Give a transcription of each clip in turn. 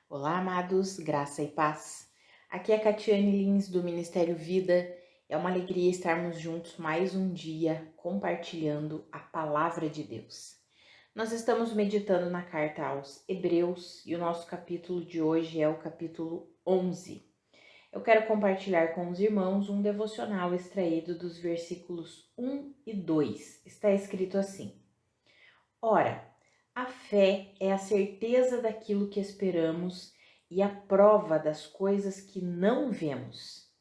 Olá, amados, graça e paz. Aqui é a Catiane Lins do Ministério Vida. É uma alegria estarmos juntos mais um dia compartilhando a palavra de Deus. Nós estamos meditando na carta aos Hebreus e o nosso capítulo de hoje é o capítulo 11. Eu quero compartilhar com os irmãos um devocional extraído dos versículos 1 e 2. Está escrito assim: Ora, a fé é a certeza daquilo que esperamos e a prova das coisas que não vemos,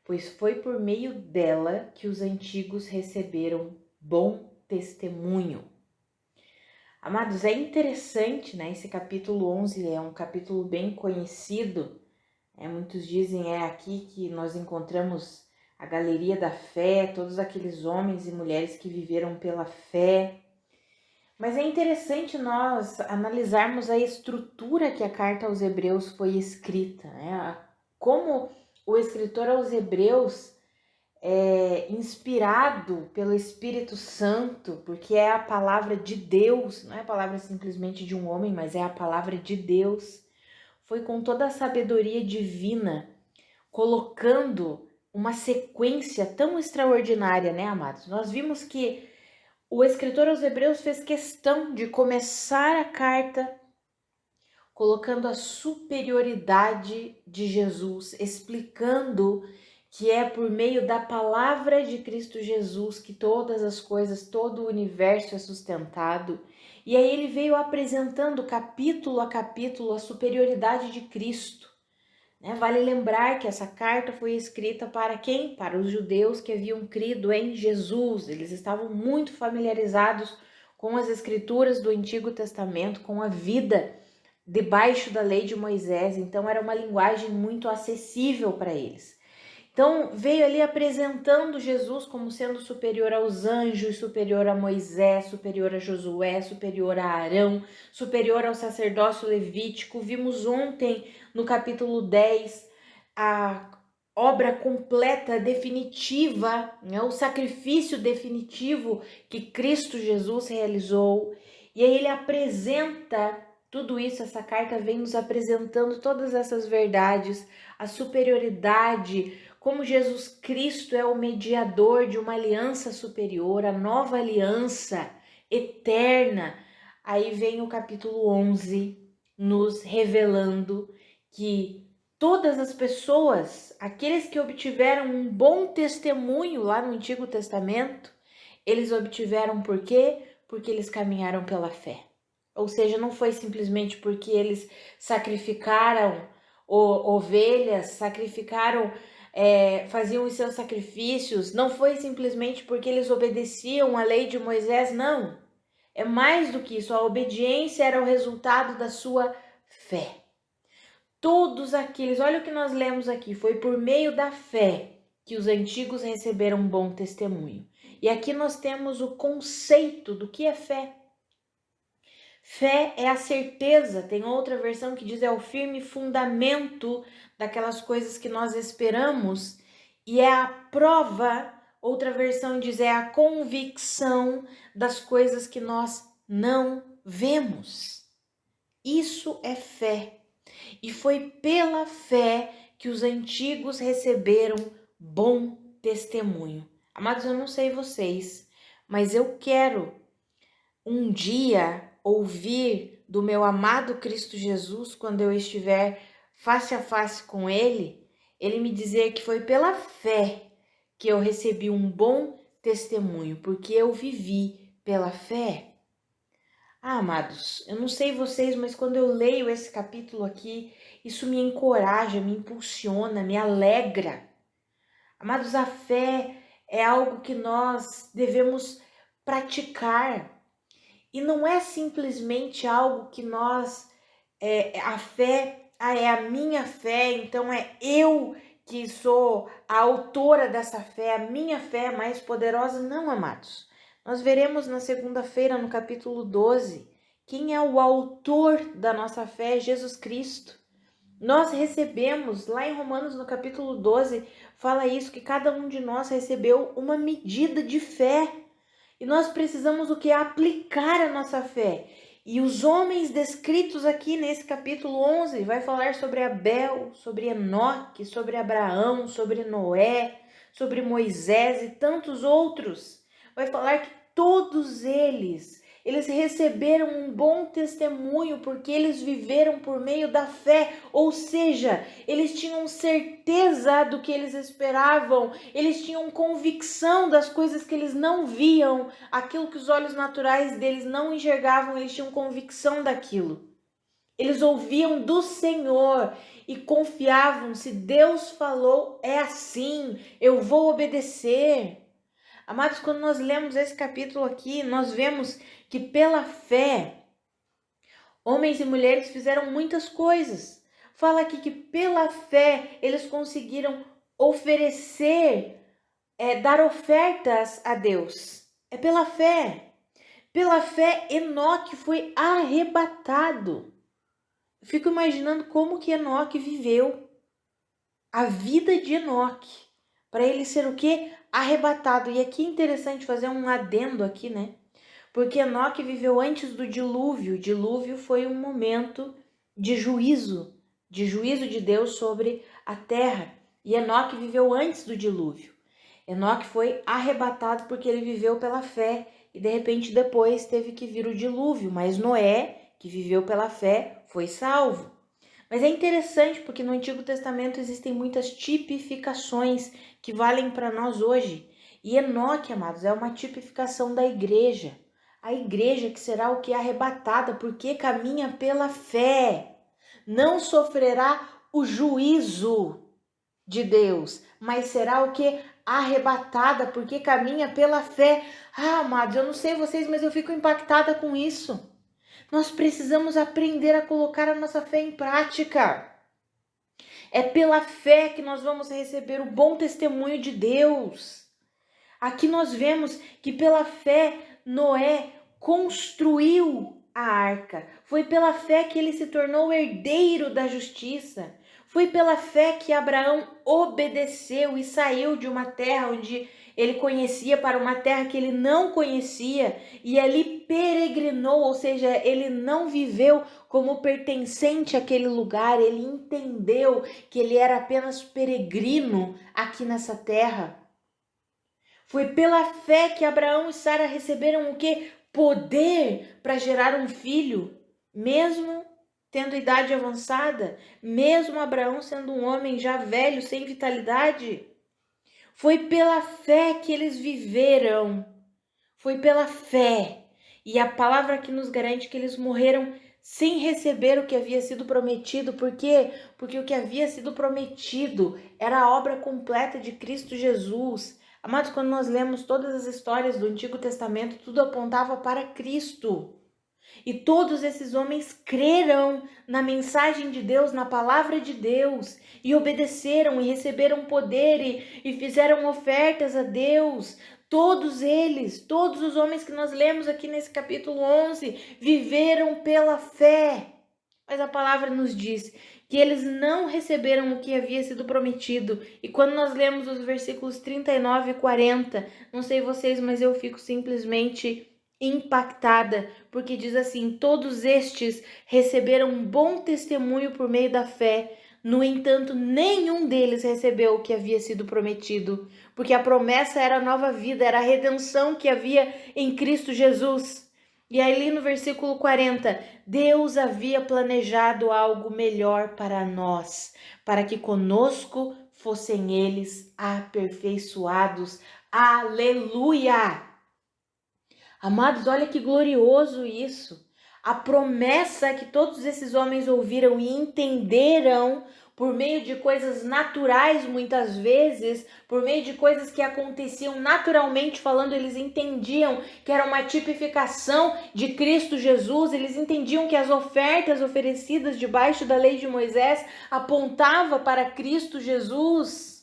pois foi por meio dela que os antigos receberam bom testemunho. Amados, é interessante, né? Esse capítulo 11 é um capítulo bem conhecido. Muitos dizem é aqui que nós encontramos a galeria da fé, todos aqueles homens e mulheres que viveram pela fé. Mas é interessante nós analisarmos a estrutura que a carta aos Hebreus foi escrita, né? Como o escritor aos Hebreus é inspirado pelo Espírito Santo, porque é a palavra de Deus, não é a palavra simplesmente de um homem, mas é a palavra de Deus. Foi com toda a sabedoria divina, colocando uma sequência tão extraordinária, né, amados? Nós vimos que o escritor aos Hebreus fez questão de começar a carta colocando a superioridade de Jesus, explicando que é por meio da palavra de Cristo Jesus que todas as coisas, todo o universo é sustentado. E aí ele veio apresentando capítulo a capítulo a superioridade de Cristo. Vale lembrar que essa carta foi escrita para quem? Para os judeus que haviam crido em Jesus. Eles estavam muito familiarizados com as escrituras do Antigo Testamento, com a vida debaixo da lei de Moisés. Então era uma linguagem muito acessível para eles. Então veio ali apresentando Jesus como sendo superior aos anjos, superior a Moisés, superior a Josué, superior a Arão, superior ao sacerdócio levítico. Vimos ontem no capítulo 10 a obra completa, definitiva, né? O sacrifício definitivo que Cristo Jesus realizou. E aí ele apresenta tudo isso, essa carta vem nos apresentando todas essas verdades, a superioridade, como Jesus Cristo é o mediador de uma aliança superior, a nova aliança eterna. Aí vem o capítulo 11 nos revelando que todas as pessoas, aqueles que obtiveram um bom testemunho lá no Antigo Testamento, eles obtiveram por quê? Porque eles caminharam pela fé. Ou seja, não foi simplesmente porque eles sacrificaram ovelhas, faziam os seus sacrifícios, não foi simplesmente porque eles obedeciam à lei de Moisés, não. É mais do que isso, a obediência era o resultado da sua fé. Todos aqueles, olha o que nós lemos aqui, foi por meio da fé que os antigos receberam um bom testemunho. E aqui nós temos o conceito do que é fé. Fé é a certeza, tem outra versão que diz é o firme fundamento daquelas coisas que nós esperamos, e é a prova, outra versão diz é a convicção das coisas que nós não vemos. Isso é fé. E foi pela fé que os antigos receberam bom testemunho. Amados, eu não sei vocês, mas eu quero um dia ouvir do meu amado Cristo Jesus, quando eu estiver face a face com Ele, Ele me dizer que foi pela fé que eu recebi um bom testemunho, porque eu vivi pela fé. Amados, eu não sei vocês, mas quando eu leio esse capítulo aqui, isso me encoraja, me impulsiona, me alegra. Amados, a fé é algo que nós devemos praticar. E não é simplesmente algo que a fé, é a minha fé, então é eu que sou a autora dessa fé, a minha fé é mais poderosa. Não, amados. Nós veremos na segunda-feira, no capítulo 12, quem é o autor da nossa fé, Jesus Cristo. Nós recebemos, lá em Romanos, no capítulo 12, fala isso, que cada um de nós recebeu uma medida de fé. E nós precisamos o que? Aplicar a nossa fé. E os homens descritos aqui nesse capítulo 11 vai falar sobre Abel, sobre Enoque, sobre Abraão, sobre Noé, sobre Moisés e tantos outros. Vai falar que todos eles receberam um bom testemunho porque eles viveram por meio da fé, ou seja, eles tinham certeza do que eles esperavam, eles tinham convicção das coisas que eles não viam, aquilo que os olhos naturais deles não enxergavam, eles tinham convicção daquilo. Eles ouviam do Senhor e confiavam, se Deus falou, é assim, eu vou obedecer. Amados, quando nós lemos esse capítulo aqui, nós vemos que pela fé, homens e mulheres fizeram muitas coisas. Fala aqui que pela fé eles conseguiram oferecer, dar ofertas a Deus. É pela fé. Pela fé, Enoque foi arrebatado. Eu fico imaginando como que Enoque viveu a vida de Enoque, para ele ser o quê? Arrebatado. E aqui é interessante fazer um adendo aqui, né? Porque Enoque viveu antes do dilúvio. O dilúvio foi um momento de juízo de Deus sobre a terra. E Enoque viveu antes do dilúvio. Enoque foi arrebatado porque ele viveu pela fé e de repente depois teve que vir o dilúvio, mas Noé, que viveu pela fé, foi salvo. Mas é interessante porque no Antigo Testamento existem muitas tipificações que valem para nós hoje. E Enoque, amados, é uma tipificação da igreja. A igreja que será o que? Arrebatada, porque caminha pela fé. Não sofrerá o juízo de Deus, mas será o que? Arrebatada, porque caminha pela fé. Ah, amados, eu não sei vocês, mas eu fico impactada com isso. Nós precisamos aprender a colocar a nossa fé em prática. É pela fé que nós vamos receber o bom testemunho de Deus. Aqui nós vemos que pela fé Noé construiu a arca. Foi pela fé que ele se tornou herdeiro da justiça. Foi pela fé que Abraão obedeceu e saiu de uma terra onde ele conhecia para uma terra que ele não conhecia e ali peregrinou, ou seja, ele não viveu como pertencente àquele lugar, ele entendeu que ele era apenas peregrino aqui nessa terra. Foi pela fé que Abraão e Sara receberam o quê? Poder para gerar um filho, mesmo tendo idade avançada, mesmo Abraão sendo um homem já velho, sem vitalidade. Foi pela fé que eles viveram. Foi pela fé. E a palavra que nos garante que eles morreram sem receber o que havia sido prometido. Por quê? Porque o que havia sido prometido era a obra completa de Cristo Jesus. Amados, quando nós lemos todas as histórias do Antigo Testamento, tudo apontava para Cristo. E todos esses homens creram na mensagem de Deus, na palavra de Deus, e obedeceram e receberam poder e fizeram ofertas a Deus. Todos eles, todos os homens que nós lemos aqui nesse capítulo 11, viveram pela fé. Mas a palavra nos diz que eles não receberam o que havia sido prometido. E quando nós lemos os versículos 39 e 40, não sei vocês, mas eu fico simplesmente impactada, porque diz assim: todos estes receberam um bom testemunho por meio da fé. No entanto, nenhum deles recebeu o que havia sido prometido, porque a promessa era a nova vida, era a redenção que havia em Cristo Jesus. E ali no versículo 40, Deus havia planejado algo melhor para nós, para que conosco fossem eles aperfeiçoados. Aleluia! Amados, olha que glorioso isso. A promessa que todos esses homens ouviram e entenderam por meio de coisas naturais, muitas vezes, por meio de coisas que aconteciam naturalmente falando, eles entendiam que era uma tipificação de Cristo Jesus, eles entendiam que as ofertas oferecidas debaixo da lei de Moisés apontavam para Cristo Jesus.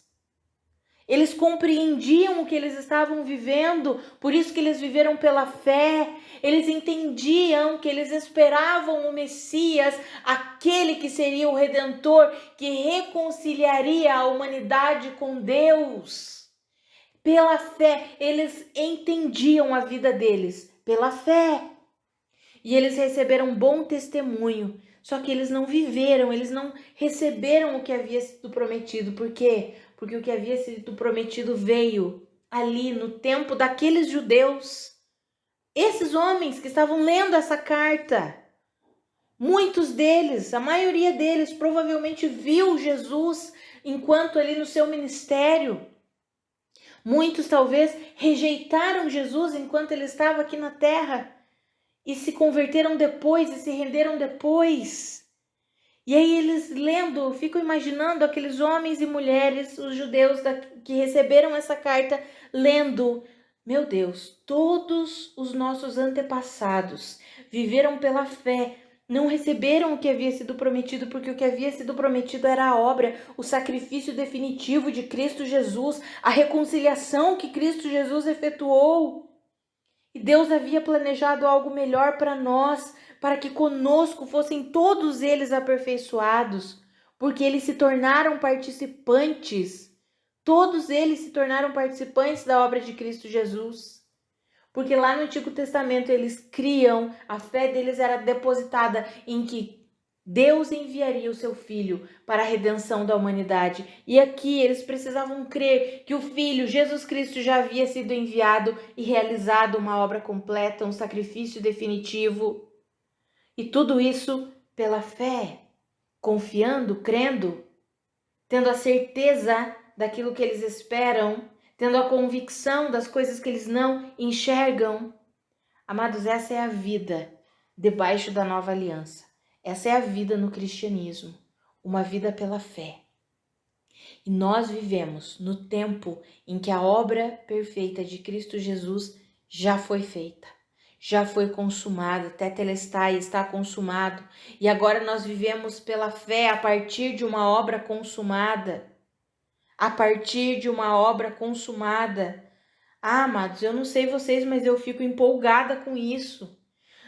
Eles compreendiam o que eles estavam vivendo, por isso que eles viveram pela fé. Eles entendiam que eles esperavam o Messias, aquele que seria o Redentor, que reconciliaria a humanidade com Deus. Pela fé, eles entendiam a vida deles, pela fé. E eles receberam bom testemunho, só que eles não viveram, eles não receberam o que havia sido prometido. Por quê? Porque o que havia sido prometido veio ali no tempo daqueles judeus. Esses homens que estavam lendo essa carta, muitos deles, a maioria deles, provavelmente viu Jesus enquanto ali no seu ministério. Muitos talvez rejeitaram Jesus enquanto ele estava aqui na terra e se converteram depois e se renderam depois. E aí eles lendo, eu fico imaginando aqueles homens e mulheres, os judeus que receberam essa carta, lendo: meu Deus, todos os nossos antepassados viveram pela fé, não receberam o que havia sido prometido, porque o que havia sido prometido era a obra, o sacrifício definitivo de Cristo Jesus, a reconciliação que Cristo Jesus efetuou. E Deus havia planejado algo melhor para nós, para que conosco fossem todos eles aperfeiçoados, porque eles se tornaram participantes, todos eles se tornaram participantes da obra de Cristo Jesus. Porque lá no Antigo Testamento eles criam, a fé deles era depositada em que Deus enviaria o seu Filho para a redenção da humanidade. E aqui eles precisavam crer que o Filho, Jesus Cristo, já havia sido enviado e realizado uma obra completa, um sacrifício definitivo. E tudo isso pela fé, confiando, crendo, tendo a certeza daquilo que eles esperam, tendo a convicção das coisas que eles não enxergam. Amados, essa é a vida debaixo da nova aliança. Essa é a vida no cristianismo, uma vida pela fé. E nós vivemos no tempo em que a obra perfeita de Cristo Jesus já foi feita, já foi consumada, tetelestai, está consumado. E agora nós vivemos pela fé a partir de uma obra consumada. A partir de uma obra consumada. Ah, amados, eu não sei vocês, mas eu fico empolgada com isso.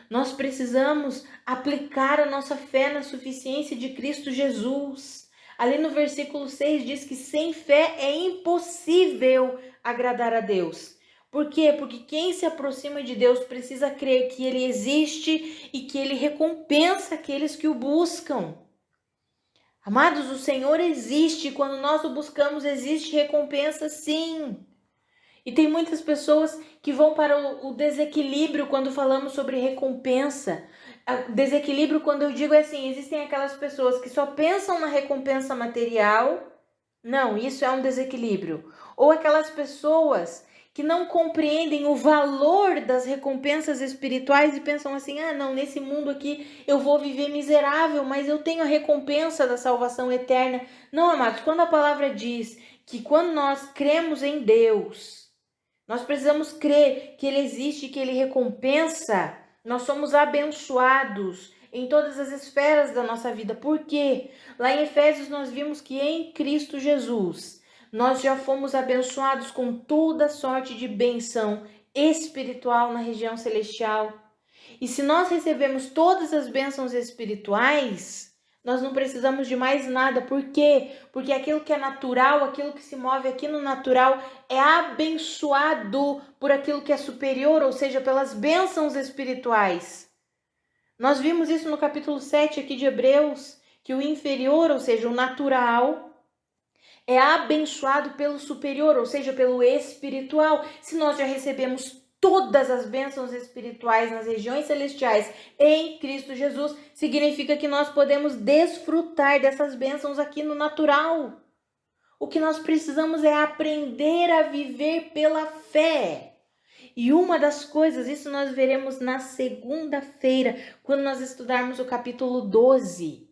Nós precisamos aplicar a nossa fé na suficiência de Cristo Jesus. Ali no versículo 6 diz que sem fé é impossível agradar a Deus. Por quê? Porque quem se aproxima de Deus precisa crer que Ele existe e que Ele recompensa aqueles que o buscam. Amados, o Senhor existe. Quando nós o buscamos, existe recompensa, sim. E tem muitas pessoas que vão para o desequilíbrio quando falamos sobre recompensa. Desequilíbrio, quando eu digo assim, existem aquelas pessoas que só pensam na recompensa material. Não, isso é um desequilíbrio. Ou aquelas pessoas que não compreendem o valor das recompensas espirituais e pensam assim: ah, não, nesse mundo aqui eu vou viver miserável, mas eu tenho a recompensa da salvação eterna. Não, amados, quando a palavra diz que quando nós cremos em Deus, nós precisamos crer que Ele existe, que Ele recompensa. Nós somos abençoados em todas as esferas da nossa vida. Por quê? Lá em Efésios nós vimos que em Cristo Jesus nós já fomos abençoados com toda sorte de bênção espiritual na região celestial. E se nós recebemos todas as bênçãos espirituais, nós não precisamos de mais nada. Por quê? Porque aquilo que é natural, aquilo que se move aqui no natural, é abençoado por aquilo que é superior, ou seja, pelas bênçãos espirituais. Nós vimos isso no capítulo 7 aqui de Hebreus, que o inferior, ou seja, o natural, é abençoado pelo superior, ou seja, pelo espiritual. Se nós já recebemos todas as bênçãos espirituais nas regiões celestiais em Cristo Jesus, significa que nós podemos desfrutar dessas bênçãos aqui no natural. O que nós precisamos é aprender a viver pela fé. E uma das coisas, isso nós veremos na segunda-feira, quando nós estudarmos o capítulo 12.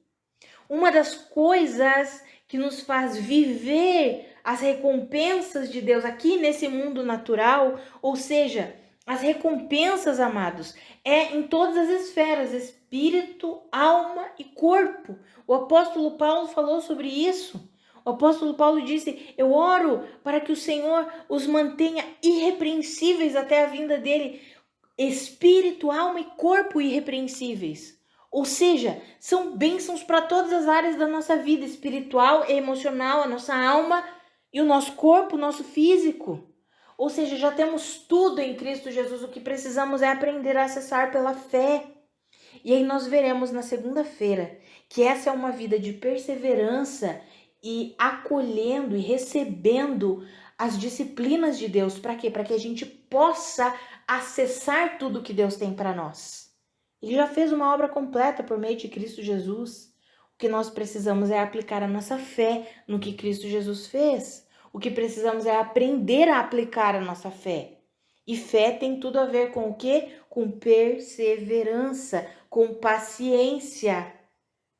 Uma das coisas que nos faz viver as recompensas de Deus aqui nesse mundo natural, ou seja, as recompensas, amados, é em todas as esferas, espírito, alma e corpo. O apóstolo Paulo falou sobre isso. O apóstolo Paulo disse: eu oro para que o Senhor os mantenha irrepreensíveis até a vinda dele, espírito, alma e corpo irrepreensíveis. Ou seja, são bênçãos para todas as áreas da nossa vida, espiritual, emocional, a nossa alma e o nosso corpo, o nosso físico. Ou seja, já temos tudo em Cristo Jesus, o que precisamos é aprender a acessar pela fé. E aí nós veremos na segunda-feira que essa é uma vida de perseverança e acolhendo e recebendo as disciplinas de Deus. Para quê? Para que a gente possa acessar tudo que Deus tem para nós. Ele já fez uma obra completa por meio de Cristo Jesus. O que nós precisamos é aplicar a nossa fé no que Cristo Jesus fez. O que precisamos é aprender a aplicar a nossa fé. E fé tem tudo a ver com o quê? Com perseverança, com paciência.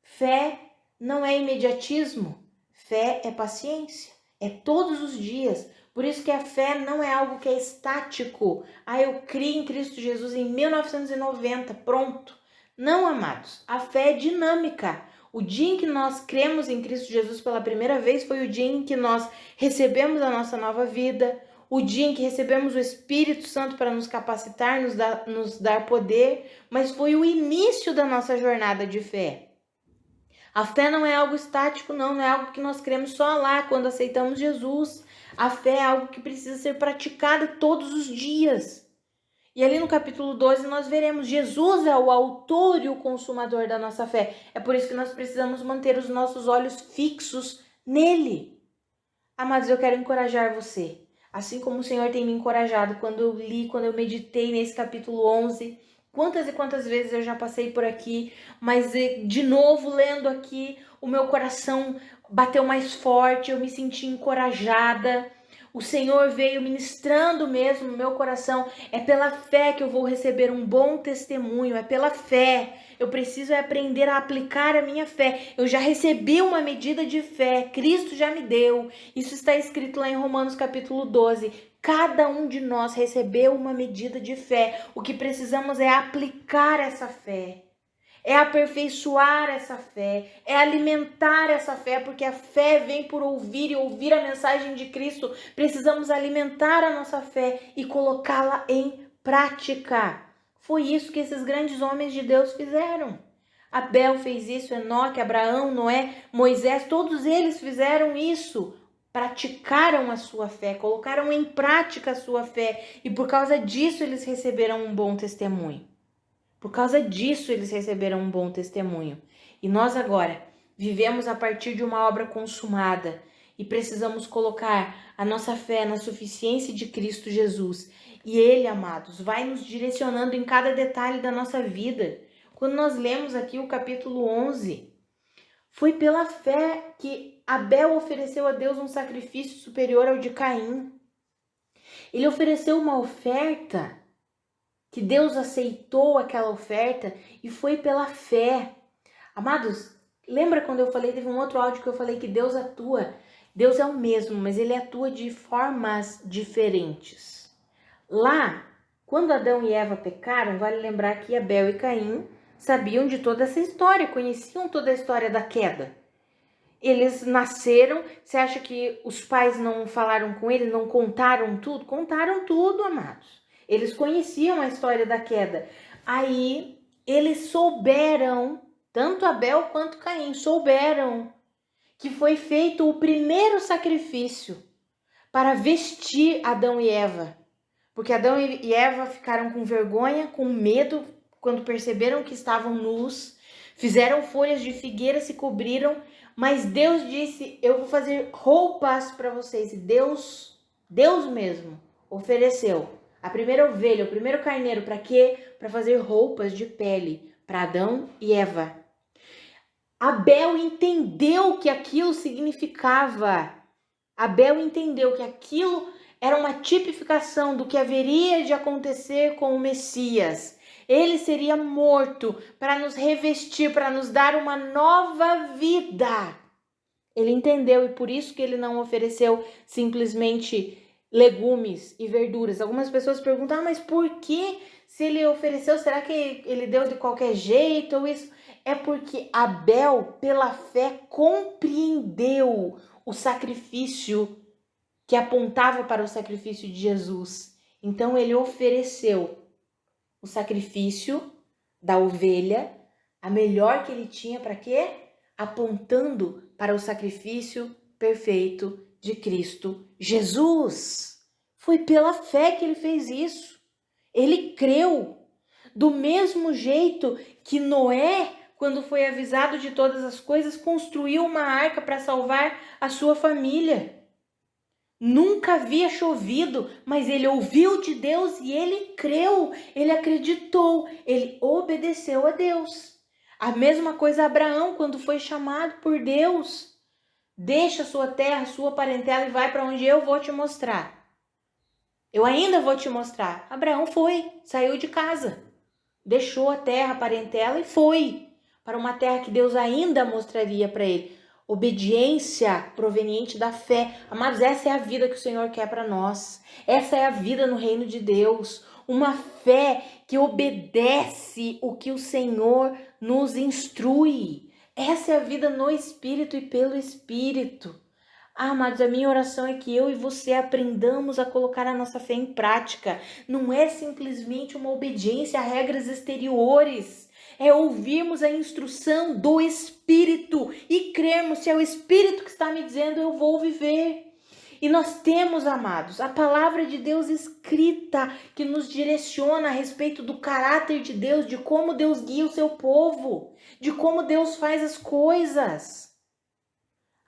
Fé não é imediatismo, fé é paciência, é todos os dias. Por isso que a fé não é algo que é estático. Eu criei em Cristo Jesus em 1990, pronto. Não, amados, a fé é dinâmica. O dia em que nós cremos em Cristo Jesus pela primeira vez foi o dia em que nós recebemos a nossa nova vida, o dia em que recebemos o Espírito Santo para nos capacitar, nos dar poder, mas foi o início da nossa jornada de fé. A fé não é algo estático, não é algo que nós cremos só lá quando aceitamos Jesus. A fé é algo que precisa ser praticada todos os dias. E ali no capítulo 12 nós veremos Jesus é o autor e o consumador da nossa fé. É por isso que nós precisamos manter os nossos olhos fixos nele. Amados, eu quero encorajar você. Assim como o Senhor tem me encorajado quando eu meditei nesse capítulo 11, quantas e quantas vezes eu já passei por aqui, mas de novo lendo aqui, o meu coração bateu mais forte, eu me senti encorajada. O Senhor veio ministrando mesmo no meu coração. É pela fé que eu vou receber um bom testemunho, é pela fé. Eu preciso aprender a aplicar a minha fé. Eu já recebi uma medida de fé, Cristo já me deu. Isso está escrito lá em Romanos capítulo 12. Cada um de nós recebeu uma medida de fé. O que precisamos é aplicar essa fé. É aperfeiçoar essa fé, é alimentar essa fé, porque a fé vem por ouvir e ouvir a mensagem de Cristo. Precisamos alimentar a nossa fé e colocá-la em prática. Foi isso que esses grandes homens de Deus fizeram. Abel fez isso, Enoque, Abraão, Noé, Moisés, todos eles fizeram isso. Praticaram a sua fé, colocaram em prática a sua fé e por causa disso eles receberam um bom testemunho. Por causa disso, eles receberam um bom testemunho. E nós agora vivemos a partir de uma obra consumada e precisamos colocar a nossa fé na suficiência de Cristo Jesus. E Ele, amados, vai nos direcionando em cada detalhe da nossa vida. Quando nós lemos aqui o capítulo 11, foi pela fé que Abel ofereceu a Deus um sacrifício superior ao de Caim. Ele ofereceu uma oferta que Deus aceitou aquela oferta e foi pela fé. Amados, lembra quando eu falei, teve um outro áudio que eu falei que Deus atua. Deus é o mesmo, mas ele atua de formas diferentes. Lá, quando Adão e Eva pecaram, vale lembrar que Abel e Caim sabiam de toda essa história, conheciam toda a história da queda. Eles nasceram, você acha que os pais não falaram com eles, não contaram tudo? Contaram tudo, amados. Eles conheciam a história da queda. Aí eles souberam, tanto Abel quanto Caim, souberam que foi feito o primeiro sacrifício para vestir Adão e Eva. Porque Adão e Eva ficaram com vergonha, com medo, quando perceberam que estavam nus, fizeram folhas de figueira, se cobriram, mas Deus disse, eu vou fazer roupas para vocês. E Deus mesmo ofereceu a primeira ovelha, o primeiro carneiro, para quê? Para fazer roupas de pele para Adão e Eva. Abel entendeu o que aquilo significava. Abel entendeu que aquilo era uma tipificação do que haveria de acontecer com o Messias. Ele seria morto para nos revestir, para nos dar uma nova vida. Ele entendeu e por isso que ele não ofereceu simplesmente legumes e verduras. Algumas pessoas perguntam, mas por que se ele ofereceu, será que ele deu de qualquer jeito ou isso? É porque Abel, pela fé, compreendeu o sacrifício que apontava para o sacrifício de Jesus. Então ele ofereceu o sacrifício da ovelha, a melhor que ele tinha para quê? Apontando para o sacrifício perfeito de Cristo Jesus. Foi pela fé que ele fez isso. Ele creu. Do mesmo jeito que Noé, quando foi avisado de todas as coisas, construiu uma arca para salvar a sua família. Nunca havia chovido, mas ele ouviu de Deus e ele creu, ele acreditou, ele obedeceu a Deus. A mesma coisa Abraão, quando foi chamado por Deus. Deixa sua terra, sua parentela e vai para onde eu vou te mostrar. Eu ainda vou te mostrar. Abraão foi, saiu de casa, deixou a terra, a parentela e foi para uma terra que Deus ainda mostraria para ele. Obediência proveniente da fé. Amados, essa é a vida que o Senhor quer para nós. Essa é a vida no reino de Deus. Uma fé que obedece o que o Senhor nos instrui. Essa é a vida no Espírito e pelo Espírito. Amados, a minha oração é que eu e você aprendamos a colocar a nossa fé em prática. Não é simplesmente uma obediência a regras exteriores. É ouvirmos a instrução do Espírito e crermos se é o Espírito que está me dizendo, eu vou viver. E nós temos, amados, a palavra de Deus escrita que nos direciona a respeito do caráter de Deus, de como Deus guia o seu povo, de como Deus faz as coisas.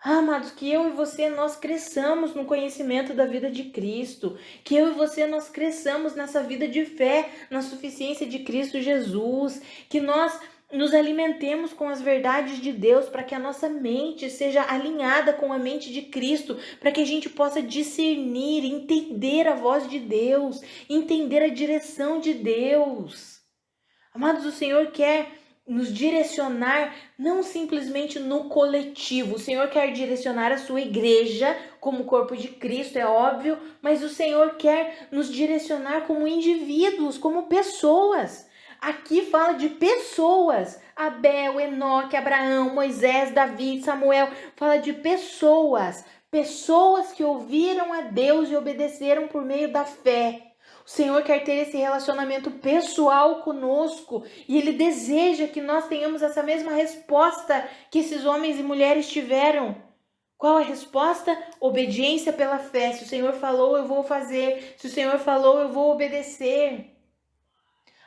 Amados, que eu e você nós cresçamos no conhecimento da vida de Cristo, que eu e você nós cresçamos nessa vida de fé, na suficiência de Cristo Jesus, que nós nos alimentemos com as verdades de Deus para que a nossa mente seja alinhada com a mente de Cristo, para que a gente possa discernir, entender a voz de Deus, entender a direção de Deus. Amados, o Senhor quer nos direcionar não simplesmente no coletivo. O Senhor quer direcionar a sua igreja como corpo de Cristo, é óbvio, mas o Senhor quer nos direcionar como indivíduos, como pessoas. Aqui fala de pessoas. Abel, Enoque, Abraão, Moisés, Davi, Samuel. Fala de pessoas. Pessoas que ouviram a Deus e obedeceram por meio da fé. O Senhor quer ter esse relacionamento pessoal conosco e Ele deseja que nós tenhamos essa mesma resposta que esses homens e mulheres tiveram. Qual a resposta? Obediência pela fé. Se o Senhor falou, eu vou fazer. Se o Senhor falou, eu vou obedecer.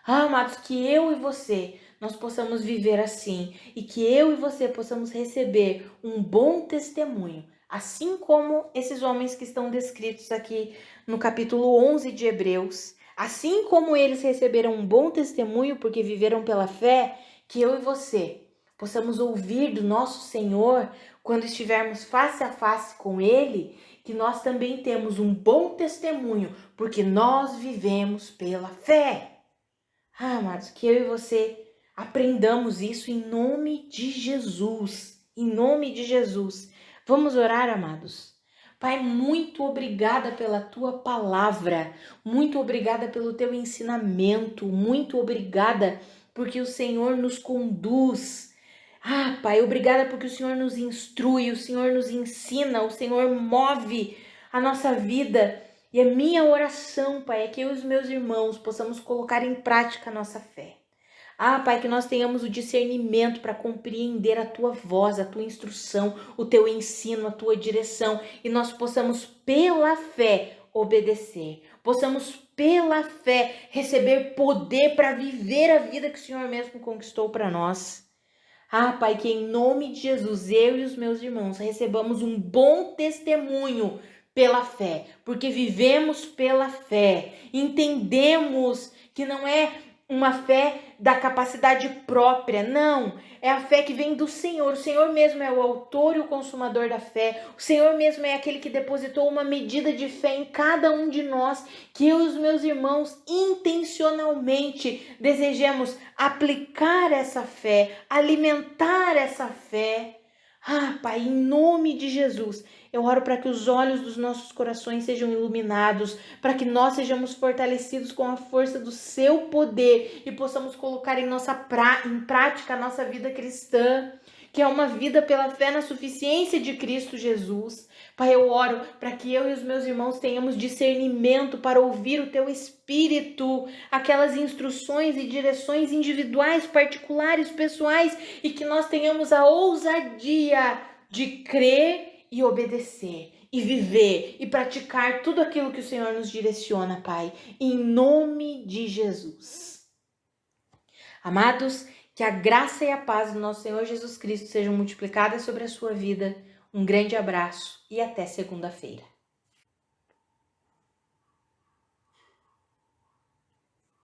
Amados, que eu e você nós possamos viver assim e que eu e você possamos receber um bom testemunho, assim como esses homens que estão descritos aqui no capítulo 11 de Hebreus, assim como eles receberam um bom testemunho porque viveram pela fé, que eu e você possamos ouvir do nosso Senhor quando estivermos face a face com Ele, que nós também temos um bom testemunho porque nós vivemos pela fé. Amados, que eu e você aprendamos isso em nome de Jesus. Em nome de Jesus. Vamos orar, amados? Pai, muito obrigada pela tua palavra. Muito obrigada pelo teu ensinamento. Muito obrigada porque o Senhor nos conduz. Pai, obrigada porque o Senhor nos instrui, o Senhor nos ensina, o Senhor move a nossa vida. E a minha oração, Pai, é que eu e os meus irmãos possamos colocar em prática a nossa fé. Pai, que nós tenhamos o discernimento para compreender a Tua voz, a Tua instrução, o Teu ensino, a Tua direção. E nós possamos, pela fé, obedecer. Possamos, pela fé, receber poder para viver a vida que o Senhor mesmo conquistou para nós. Pai, que em nome de Jesus, eu e os meus irmãos recebamos um bom testemunho pela fé, porque vivemos pela fé, entendemos que não é uma fé da capacidade própria, não, é a fé que vem do Senhor. O Senhor mesmo é o autor e o consumador da fé, o Senhor mesmo é aquele que depositou uma medida de fé em cada um de nós, que eu e os meus irmãos intencionalmente desejemos aplicar essa fé, alimentar essa fé. Pai, em nome de Jesus, eu oro para que os olhos dos nossos corações sejam iluminados, para que nós sejamos fortalecidos com a força do seu poder e possamos colocar em prática a nossa vida cristã, que é uma vida pela fé na suficiência de Cristo Jesus. Pai, eu oro para que eu e os meus irmãos tenhamos discernimento para ouvir o Teu Espírito, aquelas instruções e direções individuais, particulares, pessoais, e que nós tenhamos a ousadia de crer e obedecer, e viver e praticar tudo aquilo que o Senhor nos direciona, Pai, em nome de Jesus. Amados, que a graça e a paz do nosso Senhor Jesus Cristo sejam multiplicadas sobre a sua vida. Um grande abraço e até segunda-feira.